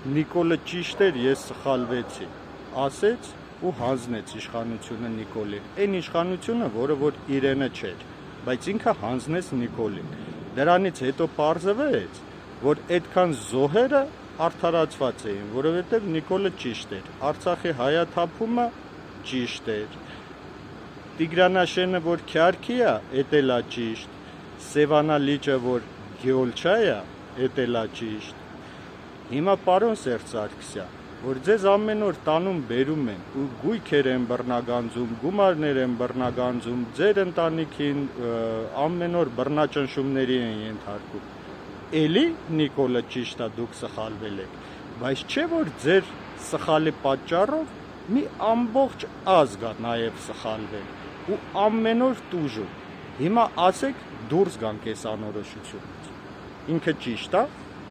Նիկոլը ճիշտ էր, ես սխալվեցի, ասեց ու հանձնեց իշխանությունը Նիկոլին։ Այն իշխանությունը, որը որ իրենը չէր, բայց ինքը հանձնեց Նիկոլին։ Դրանից հետո պարզվեց, որ այդքան զոհերը արդարացված էին, որովհետև Նիկոլը ճիշտ էր, Արցախի հայաթափումը ճիշտ էր, Տիգրանաշենը, որ Քյարքի է, էդ էլ է ճիշտ, Սևանա լիճը, որ Գեոլչա է, էդ էլ է ճիշտ։ Հիմա պարոն Սերժ Սարգսյան, որ ձեզ ամեն օր տանում բերում են ու գույքեր են բռնագանձում, գումարներ են բռնագանձում, ձեր ընտանիքին ամեն օր բռնաճնշումների են ենթարկում։ Էլի Նիկոլը ճիշտ է, դուք սխալվել եք, բայց չէ որ ձեր սխալի պատճառով մի ամբողջ ազգ է նաև սխալվել ու ամեն օր տուժում։ Հիմա ասեք դուրս գանք այս անորոշությունից։ Ինքը ճիշտ է։